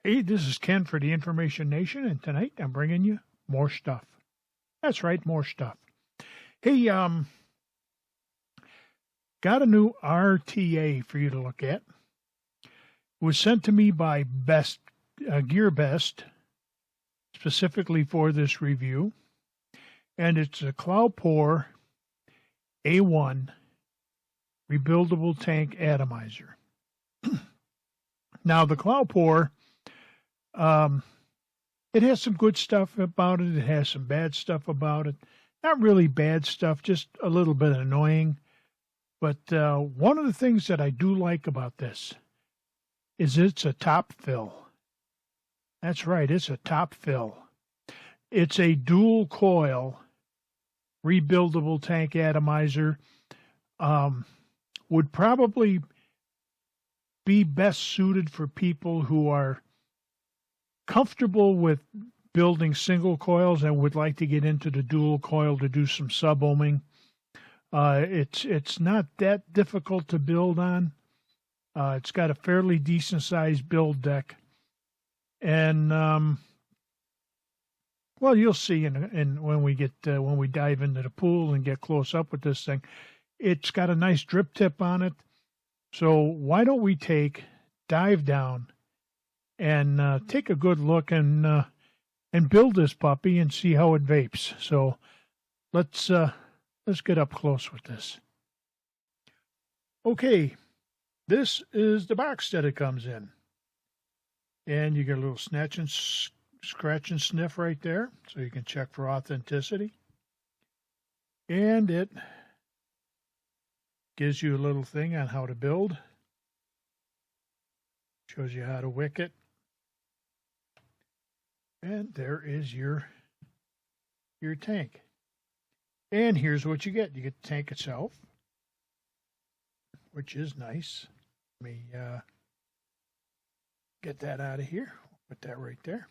Hey, this is Ken for the Information Nation, and tonight I'm bringing you more stuff. That's right, more stuff. Hey, got a new RTA for you to look at. It was sent to me by Gear Best, specifically for this review, and it's a Cloupor A1 rebuildable tank atomizer. Now, the Cloupor, it has some good stuff about it. It has some bad stuff about it. Not really bad stuff, just a little bit annoying. But one of the things that I do like about this is it's a top fill. That's right, it's a top fill. It's a dual coil rebuildable tank atomizer. Would probably be best suited for people who are comfortable with building single coils and would like to get into the dual coil to do some sub-ohming. It's not that difficult to build on. It's got a fairly decent sized build deck. And, well, you'll see when we dive into the pool and get close up with this thing. It's got a nice drip tip on it. So why don't we dive down and take a good look and build this puppy and see how it vapes. So let's get up close with this. Okay, this is the box that it comes in. And you get a little snatch and scratch and sniff right there, so you can check for authenticity. And it gives you a little thing on how to build. Shows you how to wick it. And there is your tank. And here's what you get. You get the tank itself, which is nice. Let me get that out of here. Put that right there.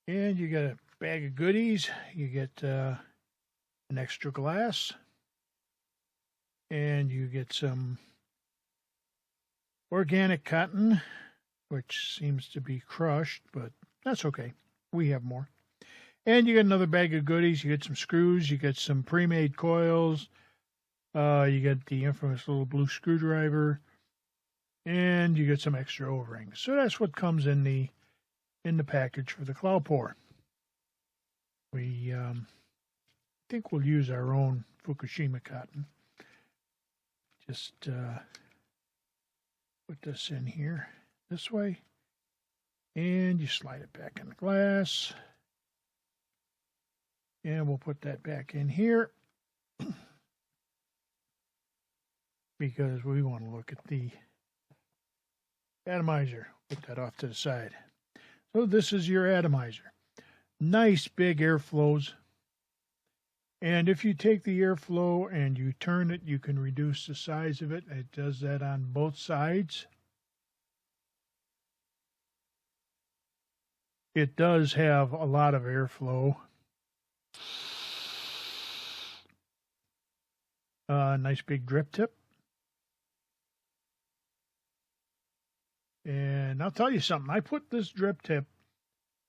And you get a bag of goodies. You get an extra glass. And you get some organic cotton, which seems to be crushed, but that's okay. We have more. And you get another bag of goodies. You get some screws. You get some pre-made coils. You get the infamous little blue screwdriver. And you get some extra O-rings. So that's what comes in the package for the Cloupor. We think we'll use our own Fukushima cotton. Just put this in here this way, and you slide it back in the glass, and we'll put that back in here because we want to look at the atomizer. Put that off to the side. So this is your atomizer. Nice big airflows. And if you take the airflow and you turn it, you can reduce the size of it. It does that on both sides. It does have a lot of airflow. Nice big drip tip. And I'll tell you something. I put this drip tip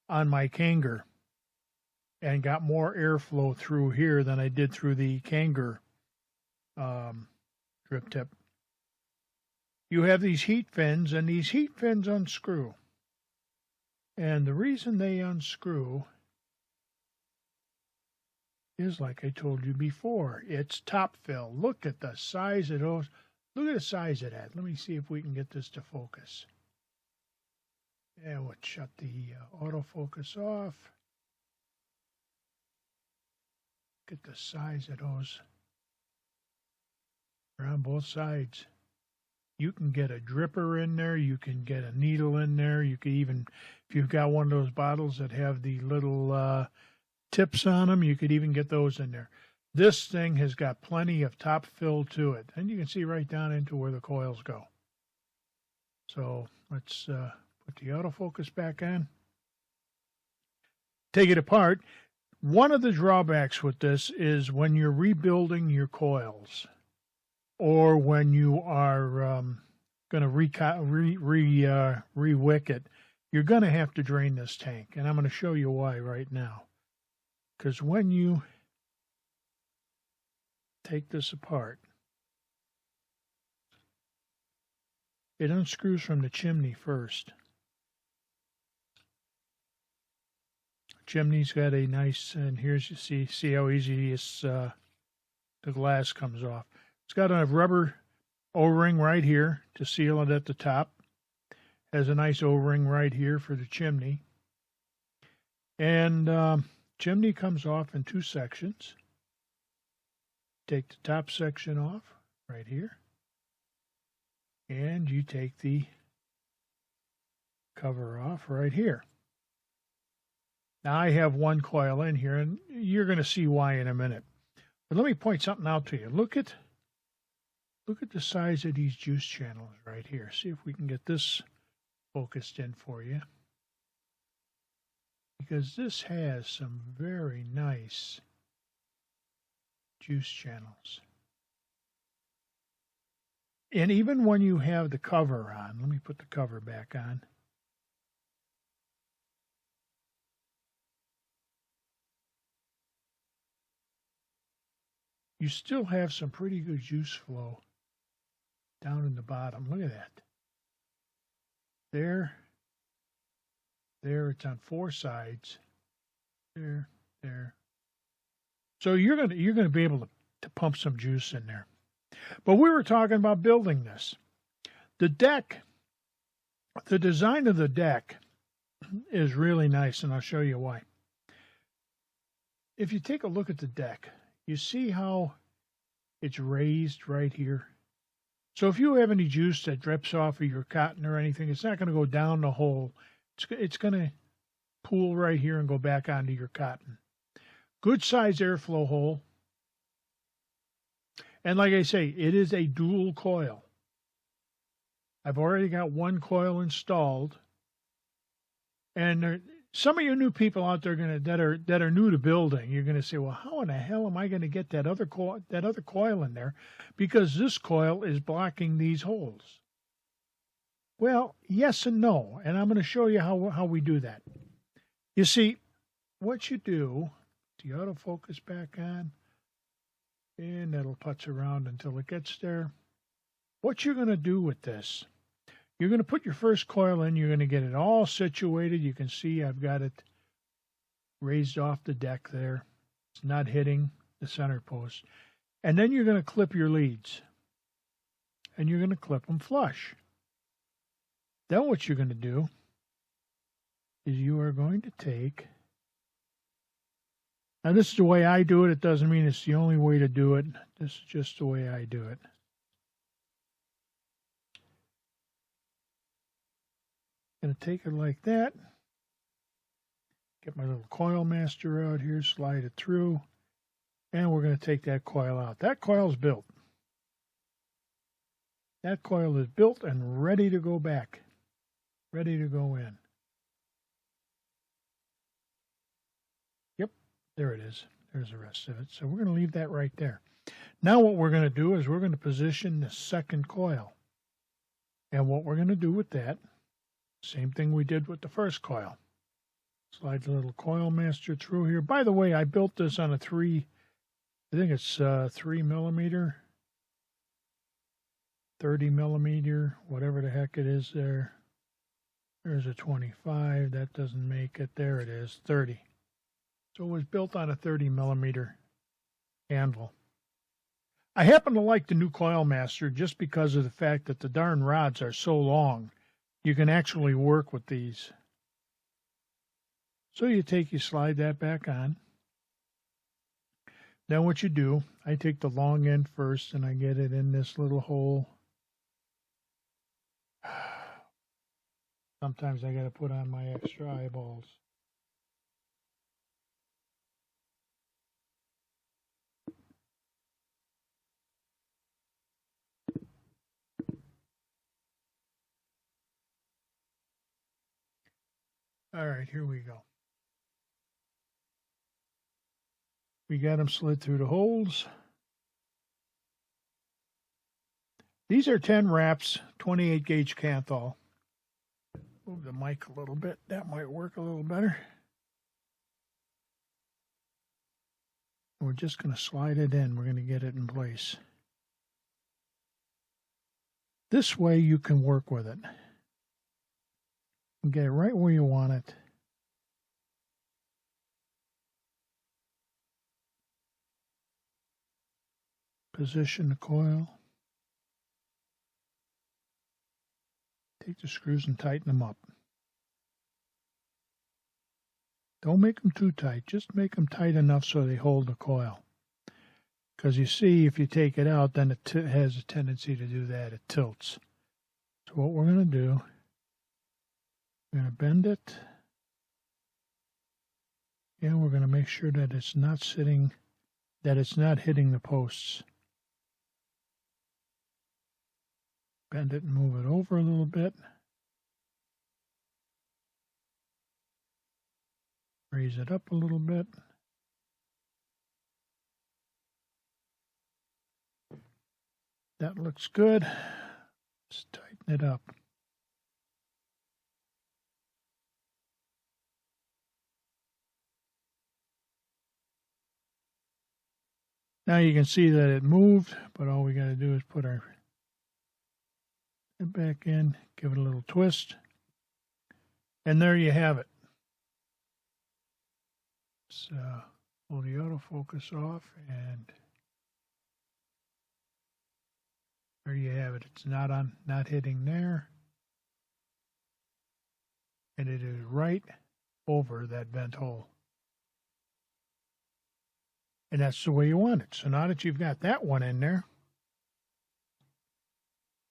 on my Kanger and got more airflow through here than I did through the Kanger drip tip. You have these heat fins, and these heat fins unscrew. And the reason they unscrew is, like I told you before, it's top fill. Look at the size of those. Look at the size of that. Let me see if we can get this to focus. And we'll shut the autofocus off. Look at the size of those. They're on both sides. You can get a dripper in there. You can get a needle in there. You can even, if you've got one of those bottles that have the little tips on them, you could even get those in there. This thing has got plenty of top fill to it. And you can see right down into where the coils go. So let's put the autofocus back on. Take it apart. One of the drawbacks with this is when you're rebuilding your coils, or when you are going to re-wick it, you're going to have to drain this tank. And I'm going to show you why right now. Because when you take this apart, it unscrews from the chimney first. Chimney's got a nice, and here's you see how easy the glass comes off. It's got a rubber O-ring right here to seal it at the top. Has a nice O-ring right here for the chimney. And chimney comes off in two sections. Take the top section off right here. And you take the cover off right here. Now I have one coil in here, and you're going to see why in a minute. But let me point something out to you. Look at the size of these juice channels right here. See if we can get this focused in for you. Because this has some very nice juice channels. And even when you have the cover on, let me put the cover back on. You still have some pretty good juice flow down in the bottom. Look at that. There, it's on four sides. There. So you're gonna be able to pump some juice in there. But we were talking about building this. The deck, the design of the deck is really nice, and I'll show you why. If you take a look at the deck, you see how it's raised right here. So if you have any juice that drips off of your cotton or anything, it's not going to go down the hole. It's going to pool right here and go back onto your cotton. Good size airflow hole. And like I say, it is a dual coil. I've already got one coil installed. And some of you new people out there that are new to building, you're going to say, well, how in the hell am I going to get that other coil in there? Because this coil is blocking these holes. Well, yes and no, and I'm going to show you how we do that. You see, what you do, the autofocus back on, and that'll putz around until it gets there. What you're going to do with this, you're going to put your first coil in. You're going to get it all situated. You can see I've got it raised off the deck there. It's not hitting the center post. And then you're going to clip your leads. And you're going to clip them flush. Then what you're going to do is you are going to take... Now this is the way I do it. It doesn't mean it's the only way to do it. This is just the way I do it. Going to take it like that. Get my little coil master out here, slide it through, and we're going to take that coil out. That coil is built. That coil is built and ready to go back, ready to go in. Yep, there it is. There's the rest of it. So we're going to leave that right there. Now what we're going to do is we're going to position the second coil. And what we're going to do with that, same thing we did with the first coil. Slide the little coil master through here. By the way, I built this on a 3 millimeter, 30 millimeter, whatever the heck it is there. There's a 25. That doesn't make it. There it is, 30. So it was built on a 30 millimeter handle. I happen to like the new coil master just because of the fact that the darn rods are so long. You can actually work with these. So you slide that back on. Then what you do, I take the long end first and I get it in this little hole. Sometimes I got to put on my extra eyeballs. All right, here we go. We got them slid through the holes. These are 10 wraps, 28 gauge Canthal. Move the mic a little bit. That might work a little better. We're just going to slide it in. We're going to get it in place. This way you can work with it. And get it right where you want it. Position the coil. Take the screws and tighten them up. Don't make them too tight. Just make them tight enough so they hold the coil. Because you see, if you take it out, then it has a tendency to do that. It tilts. So what we're going to do, we're going to bend it. And we're going to make sure that it's not sitting, that it's not hitting the posts. Bend it and move it over a little bit. Raise it up a little bit. That looks good. Let's tighten it up. Now you can see that it moved, but all we got to do is put our it back in, give it a little twist, and there you have it. So pull the autofocus off, and there you have it. It's not hitting there, and it is right over that vent hole. And that's the way you want it. So now that you've got that one in there,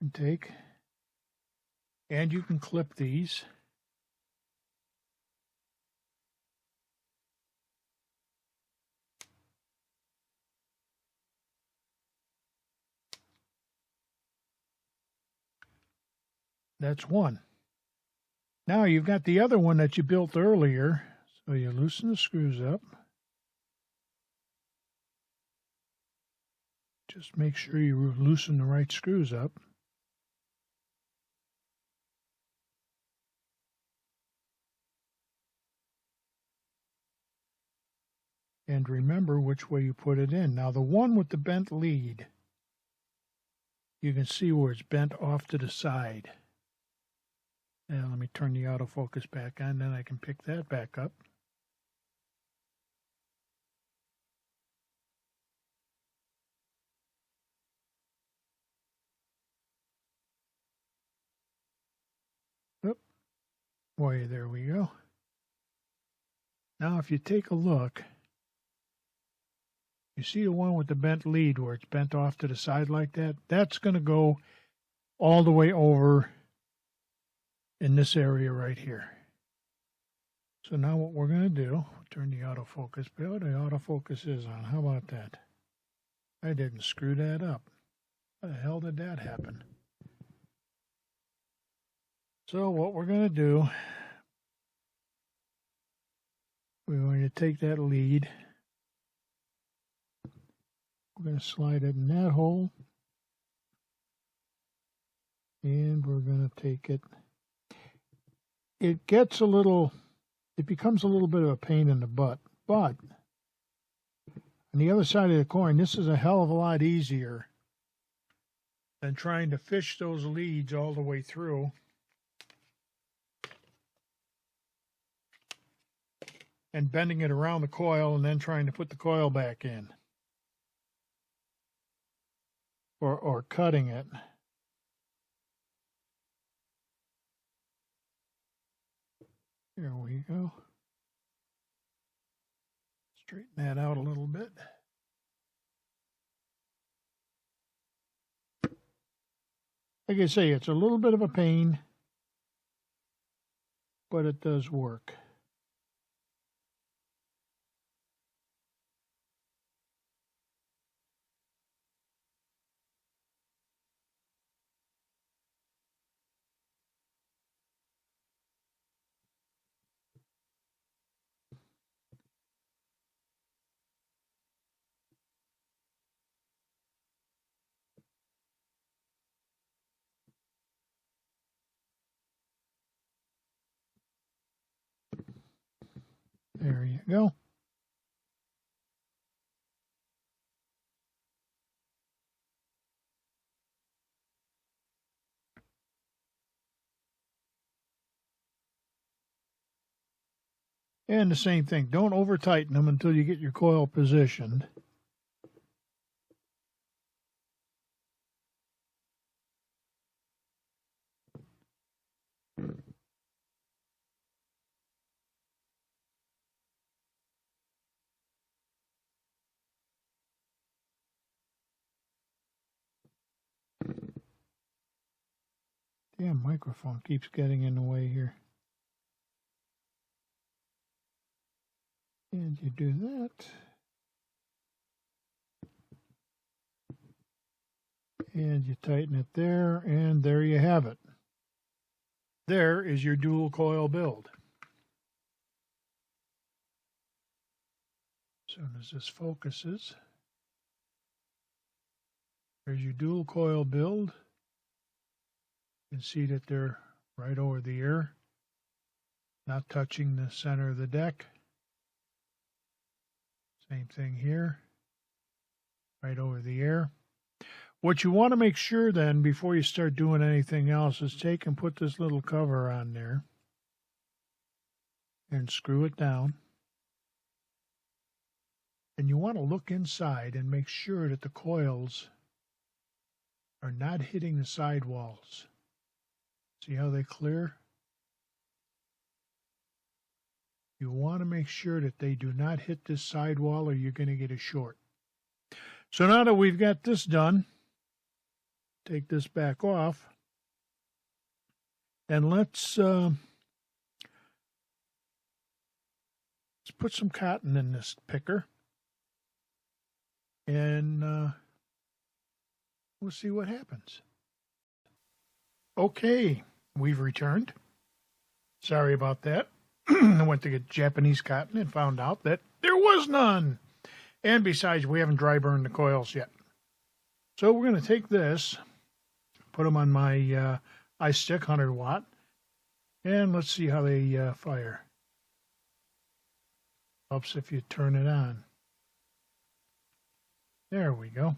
and take, and you can clip these. That's one. Now you've got the other one that you built earlier. So you loosen the screws up. Just make sure you loosen the right screws up. And remember which way you put it in. Now the one with the bent lead, you can see where it's bent off to the side. And let me turn the autofocus back on, then I can pick that back up. Oop. Boy, there we go. Now if you take a look, you see the one with the bent lead where it's bent off to the side like that? That's going to go all the way over in this area right here. So now what we're going to do, turn the autofocus, but the autofocus is on. How about that? I didn't screw that up. How the hell did that happen? So what we're going to do, we're going to take that lead. We're going to slide it in that hole. And we're going to take it. It gets a little, it becomes a little bit of a pain in the butt. But on the other side of the coin, this is a hell of a lot easier than trying to fish those leads all the way through. And bending it around the coil and then trying to put the coil back in. Or cutting it. There we go. Straighten that out a little bit. Like I say, it's a little bit of a pain, but it does work. There you go. And the same thing, don't over tighten them until you get your coil positioned. Damn microphone keeps getting in the way here. And you do that. And you tighten it there, and there you have it. There is your dual coil build. As soon as this focuses, there's your dual coil build. You can see that they're right over the ear, not touching the center of the deck. Same thing here, right over the ear. What you want to make sure then, before you start doing anything else, is take and put this little cover on there and screw it down. And you want to look inside and make sure that the coils are not hitting the sidewalls. See how they clear? You want to make sure that they do not hit this sidewall or you're going to get a short. So now that we've got this done, take this back off, and let's put some cotton in this picker, and we'll see what happens. Okay, we've returned. Sorry about that. I went to get Japanese cotton and found out that there was none. And besides, we haven't dry burned the coils yet. So we're going to take this, put them on my iStick 100 watt, and let's see how they fire. Helps if you turn it on. There we go.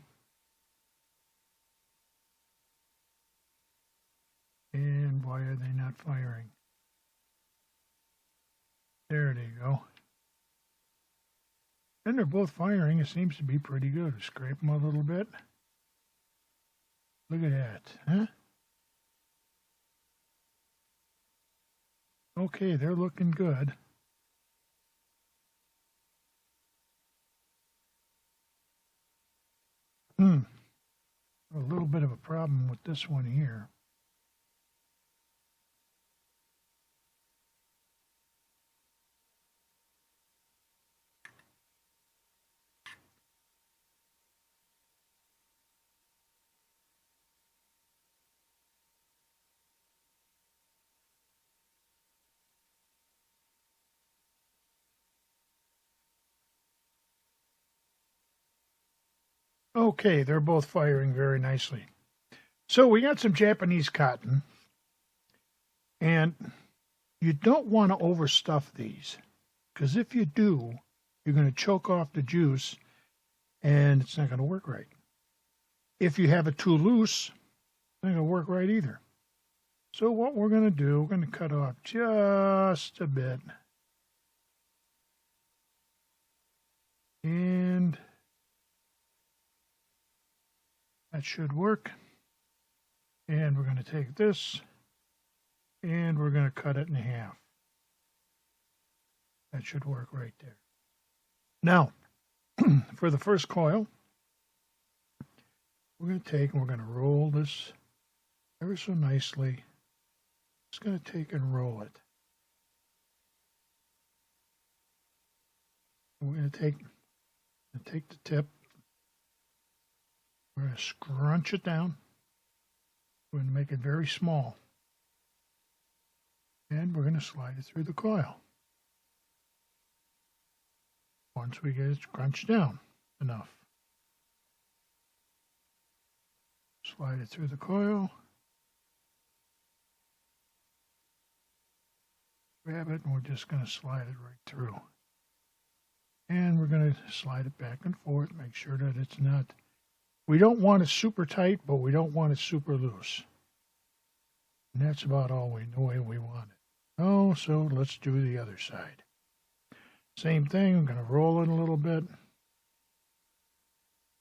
And why are they not firing? There they go. And they're both firing. It seems to be pretty good. Scrape them a little bit. Look at that, huh? Okay, they're looking good. A little bit of a problem with this one here. Okay, they're both firing very nicely. So we got some Japanese cotton, and you don't want to overstuff these, because if you do, you're going to choke off the juice, and it's not going to work right. If you have it too loose, it's not going to work right either. So what we're going to do, we're going to cut off just a bit. And that should work. And we're going to take this and we're going to cut it in half. That should work right there. Now, for the first coil, we're going to take and we're going to roll this ever so nicely. Just going to take and roll it. We're going to take the tip. We're going to scrunch it down. We're going to make it very small. And we're going to slide it through the coil. Once we get it scrunched down enough. Slide it through the coil. Grab it, and we're just going to slide it right through. And we're going to slide it back and forth, make sure that it's not, we don't want it super tight, but we don't want it super loose. And that's about all the way we want it. Oh, so let's do the other side. Same thing, I'm going to roll it a little bit.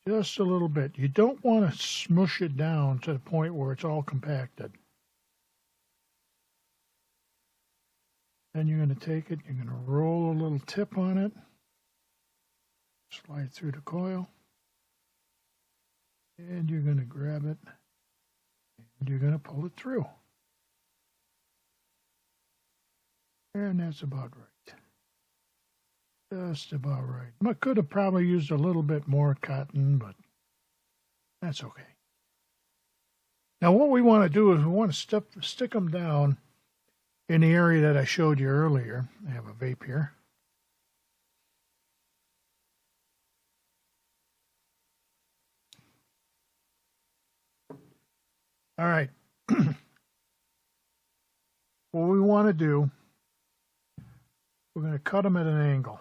Just a little bit. You don't want to smush it down to the point where it's all compacted. Then you're going to take it, you're going to roll a little tip on it. Slide through the coil. And you're going to grab it. And you're going to pull it through. And that's about right. Just about right. I could have probably used a little bit more cotton, but that's okay. Now what we want to do is we want to stick them down in the area that I showed you earlier. I have a vape here. All right. What we want to do, we're going to cut them at an angle.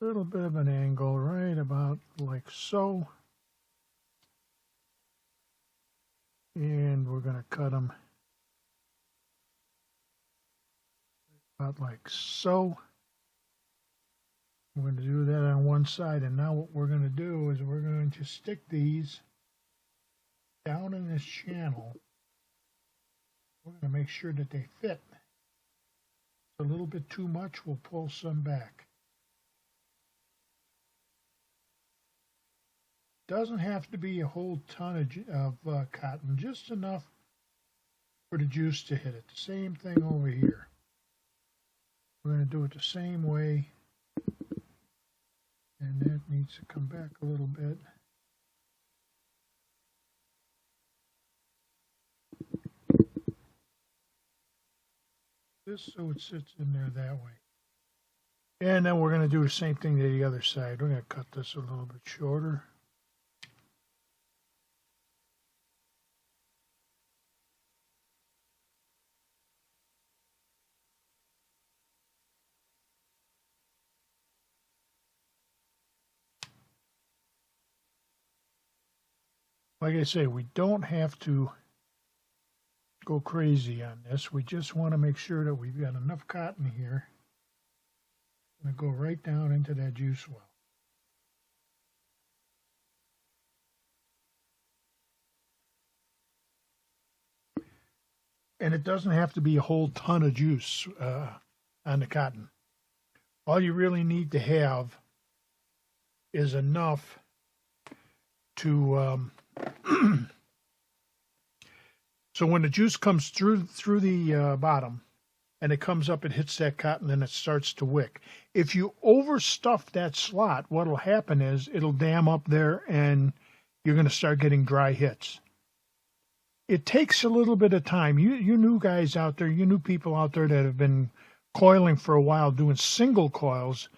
A little bit of an angle, right about like so. And we're going to cut them about like so. We're going to do that on one side. And now what we're going to do is we're going to stick these down in this channel. We're going to make sure that they fit. A little bit too much, we'll pull some back. Doesn't have to be a whole ton of cotton, just enough for the juice to hit it. The same thing over here. We're going to do it the same way. And that needs to come back a little bit. Just so it sits in there that way. And then we're going to do the same thing to the other side. We're going to cut this a little bit shorter. Like I say, we don't have to go crazy on this. We just want to make sure that we've got enough cotton here. I'm going to go right down into that juice well. And it doesn't have to be a whole ton of juice on the cotton. All you really need to have is enough to so when the juice comes through the bottom and it comes up, it hits that cotton and it starts to wick. If you overstuff that slot, what'll happen is it'll dam up there and you're going to start getting dry hits. It takes a little bit of time. You new guys out there, you new people out there that have been coiling for a while, doing single coils,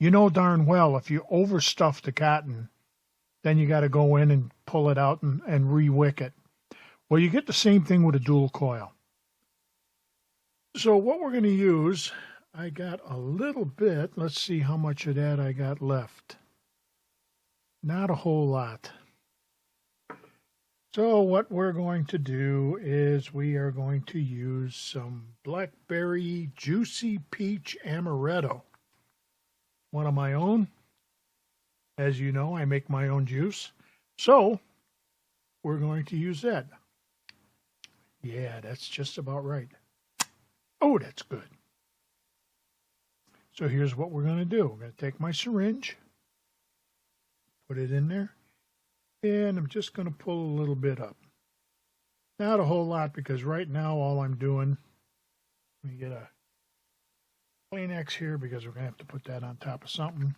you know darn well if you overstuff the cotton, then you got to go in and pull it out and re-wick it. Well, you get the same thing with a dual coil. So what we're going to use, I got a little bit. Let's see how much of that I got left. Not a whole lot. So what we're going to do is we are going to use some Blackberry Juicy Peach Amaretto. One of my own. As you know, I make my own juice. So we're going to use that. Yeah, that's just about right. Oh, that's good. So here's what we're going to do. We're going to take my syringe, put it in there, and I'm just going to pull a little bit up. Not a whole lot, because right now all I'm doing, let me get a Kleenex here because we're going to have to put that on top of something.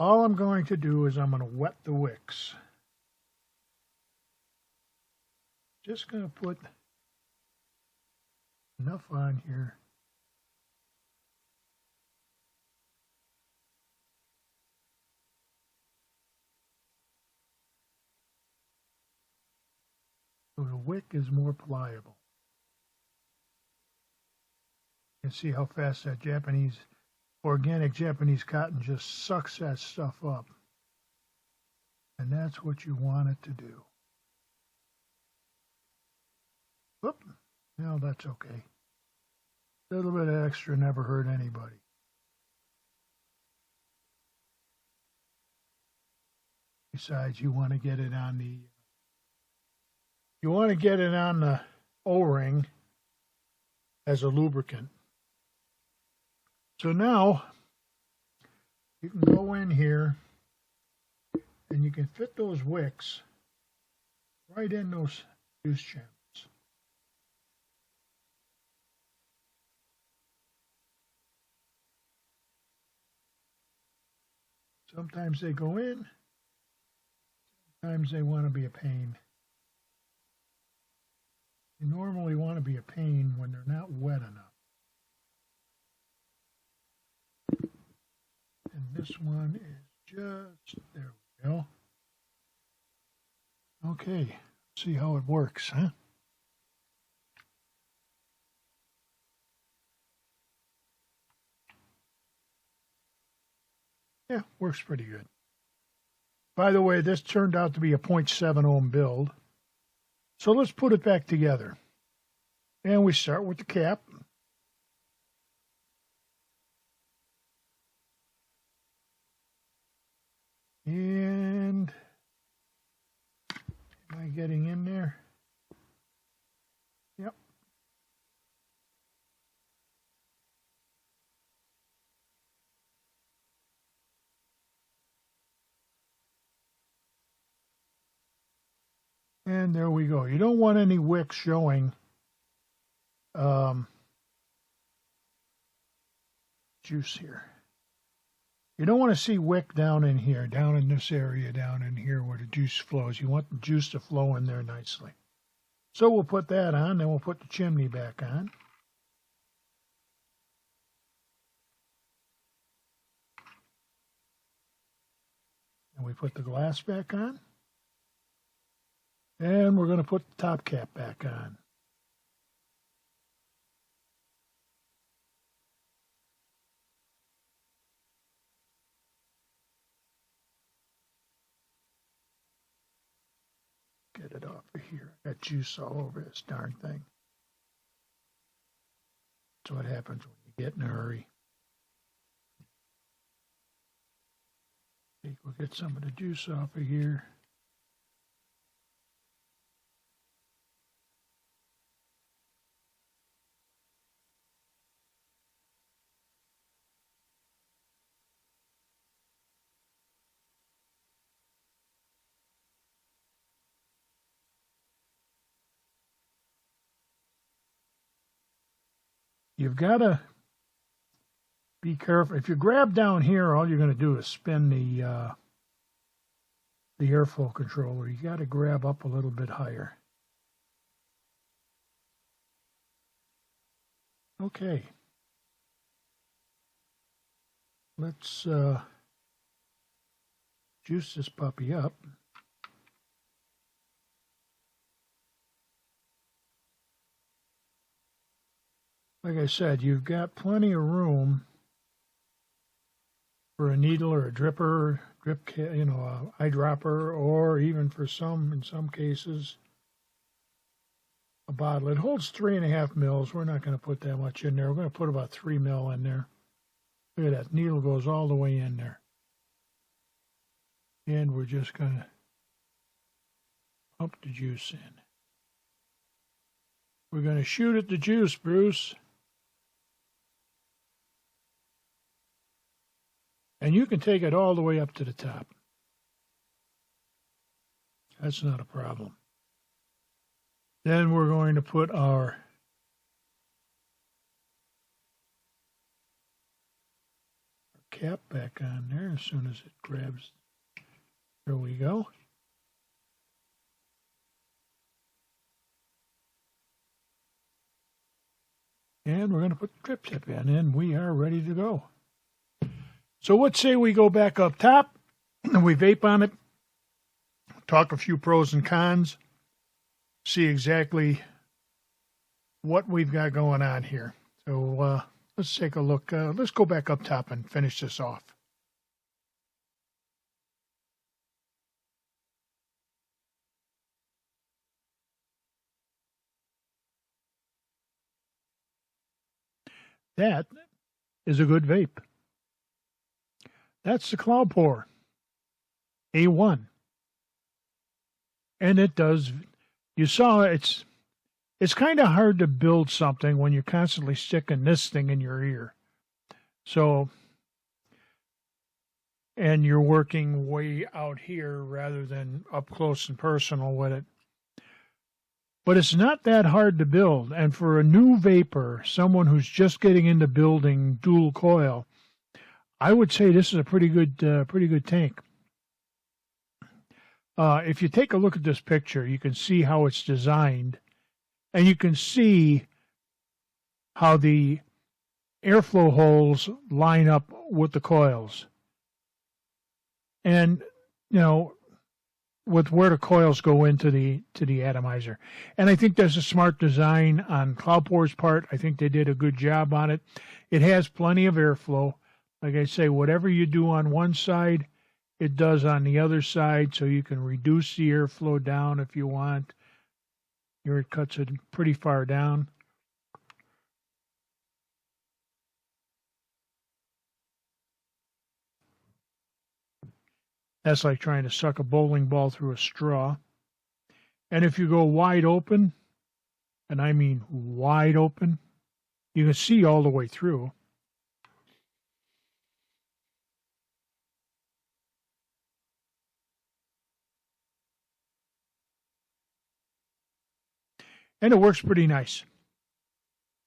All I'm going to do is I'm going to wet the wicks. Just going to put enough on here. So the wick is more pliable. You can see how fast that Japanese organic Japanese cotton just sucks that stuff up. And that's what you want it to do. Whoop. No, that's okay. A little bit of extra never hurt anybody. Besides, you want to get it on the O-ring as a lubricant. So now you can go in here and you can fit those wicks right in those juice channels. Sometimes they go in, sometimes they want to be a pain. They normally want to be a pain when they're not wet enough. And this one is just, there we go. Okay, see how it works, huh? Yeah, works pretty good. By the way, this turned out to be a 0.7 ohm build. So let's put it back together. And we start with the cap. And am I getting in there? Yep. And there we go. You don't want any wick showing juice here. You don't want to see wick down in here, down in this area, down in here where the juice flows. You want the juice to flow in there nicely. So we'll put that on, then we'll put the chimney back on. And we put the glass back on. And we're going to put the top cap back on. Get it off of here. I got juice all over this darn thing. That's what happens when you get in a hurry. Okay, we'll get some of the juice off of here. You've got to be careful. If you grab down here, all you're going to do is spin the airflow controller. You got to grab up a little bit higher. Okay. Let's juice this puppy up. Like I said, you've got plenty of room for a needle or a dripper, eyedropper, or even for some, in some cases, a bottle. It holds 3.5 mils. We're not going to put that much in there. We're going to put about 3 mil in there. Look at that. Needle goes all the way in there. And we're just going to pump the juice in. We're going to shoot at the juice, Bruce. And you can take it all the way up to the top. That's not a problem. Then we're going to put our cap back on there as soon as it grabs. There we go. And we're going to put the drip tip in, and we are ready to go. So let's say we go back up top, and we vape on it, talk a few pros and cons, see exactly what we've got going on here. So Let's take a look. Let's go back up top and finish this off. That is a good vape. That's the Cloupor A1. And it does, you saw it's kind of hard to build something when you're constantly sticking this thing in your ear. So, and you're working way out here rather than up close and personal with it. But it's not that hard to build. And for a new vapor, someone who's just getting into building dual coil, I would say this is a pretty good tank. If you take a look at this picture, you can see how it's designed, and you can see how the airflow holes line up with the coils. And, you know, with where the coils go into the atomizer. And I think that's a smart design on Cloupor's part. I think they did a good job on it. It has plenty of airflow. Like I say, whatever you do on one side, it does on the other side, so you can reduce the airflow down if you want. Here it cuts it pretty far down. That's like trying to suck a bowling ball through a straw. And if you go wide open, and I mean wide open, you can see all the way through. And it works pretty nice.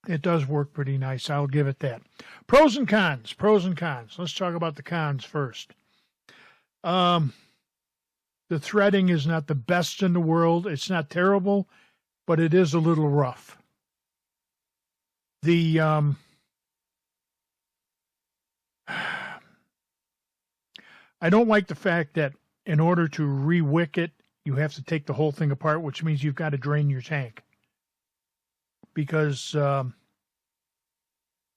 It does work pretty nice. I'll give it that. Pros and cons. Pros and cons. Let's talk about the cons first. The threading is not the best in the world. It's not terrible, but it is a little rough. I don't like the fact that in order to re-wick it, you have to take the whole thing apart, which means you've got to drain your tank. Because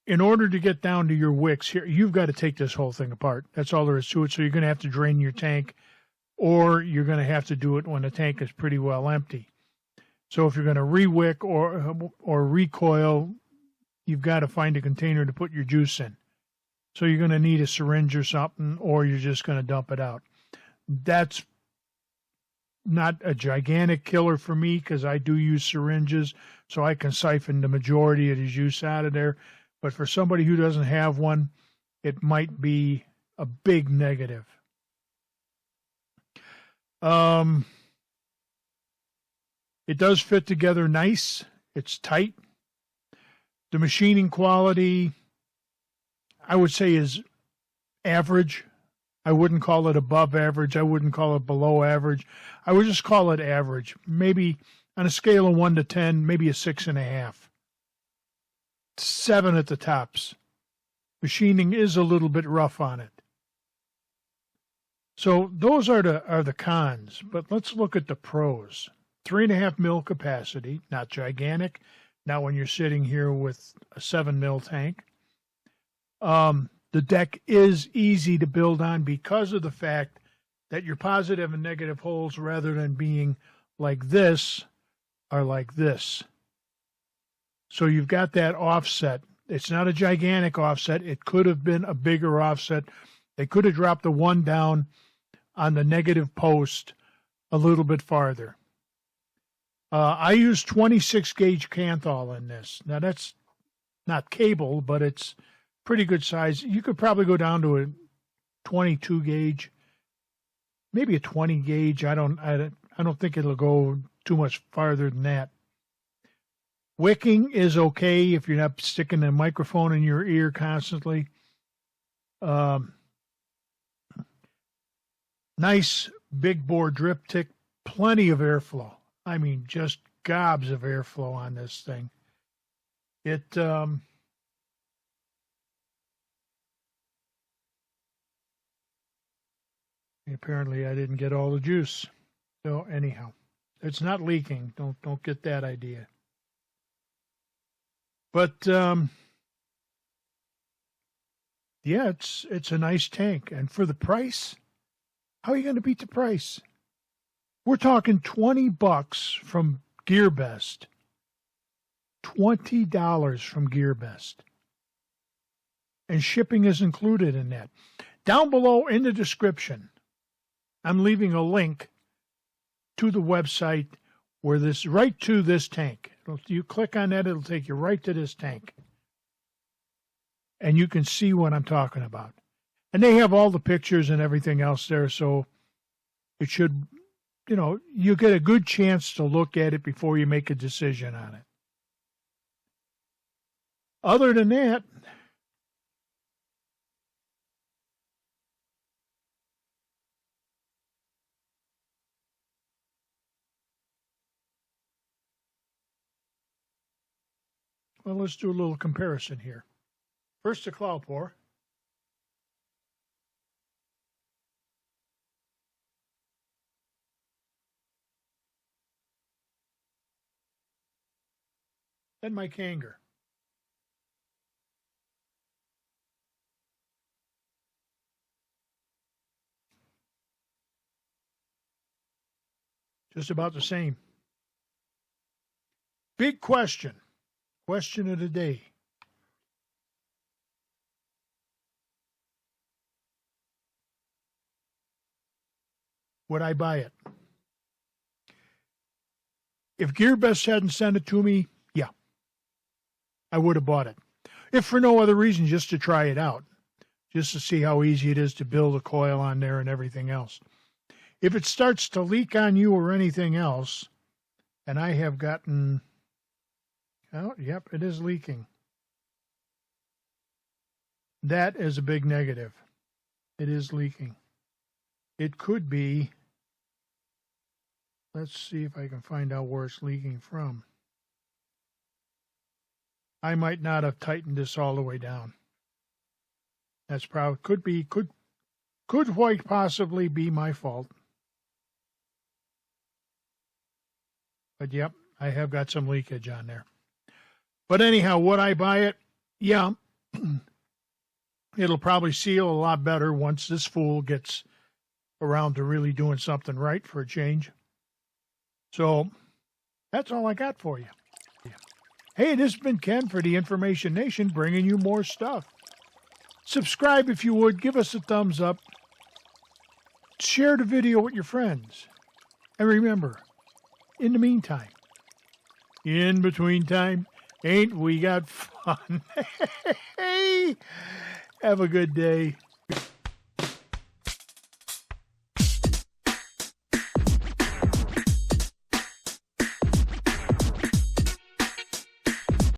in order to get down to your wicks here, you've got to take this whole thing apart. That's all there is to it. So you're going to have to drain your tank, or you're going to have to do it when the tank is pretty well empty. So if you're going to re-wick or recoil, you've got to find a container to put your juice in. So you're going to need a syringe or something, or you're just going to dump it out. That's not a gigantic killer for me because I do use syringes, so I can siphon the majority of the juice out of there. But for somebody who doesn't have one, it might be a big negative. It does fit together nice. It's tight. The machining quality, I would say, is average. I wouldn't call it above average. I wouldn't call it below average. I would just call it average. Maybe on a scale of 1 to 10, maybe a 6.5. 7 at the tops. Machining is a little bit rough on it. So those are the cons, but let's look at the pros. 3.5 mil capacity, not gigantic. Not when you're sitting here with a 7 mil tank. The deck is easy to build on because of the fact that your positive and negative holes, rather than being like this, are like this. So you've got that offset. It's not a gigantic offset. It could have been a bigger offset. They could have dropped the one down on the negative post a little bit farther. I use 26 gauge Kanthal in this. Now that's not cable, but it's pretty good size. You could probably go down to a 22 gauge, maybe a 20 gauge. I don't think it'll go too much farther than that. Wicking is okay if you're not sticking a microphone in your ear constantly. Nice big bore drip tick, plenty of airflow. I mean, just gobs of airflow on this thing. Apparently I didn't get all the juice. So anyhow, it's not leaking. Don't get that idea. But Yeah, it's a nice tank. And for the price, how are you going to beat the price? We're talking $20 from GearBest. $20 from GearBest. And shipping is included in that. Down below in the description, I'm leaving a link to the website where right to this tank. You click on that, it'll take you right to this tank. And you can see what I'm talking about. And they have all the pictures and everything else there, so it should, you get a good chance to look at it before you make a decision on it. Other than that, well, let's do a little comparison here. First the Cloupor. Then my Kanger. Just about the same. Big question. Question of the day. Would I buy it? If GearBest hadn't sent it to me, yeah, I would have bought it. If for no other reason, just to try it out, just to see how easy it is to build a coil on there and everything else. If it starts to leak on you or anything else, and I have gotten, oh, yep, it is leaking. That is a big negative. It is leaking. It could be, let's see if I can find out where it's leaking from. I might not have tightened this all the way down. That's probably, could quite possibly be my fault. But yep, I have got some leakage on there. But anyhow, would I buy it? Yeah. It'll probably seal a lot better once this fool gets around to really doing something right for a change. So that's all I got for you. Hey, this has been Ken for the Information Nation, bringing you more stuff. Subscribe if you would. Give us a thumbs up. Share the video with your friends. And remember, in the meantime, in between time, ain't we got fun? Hey, have a good day.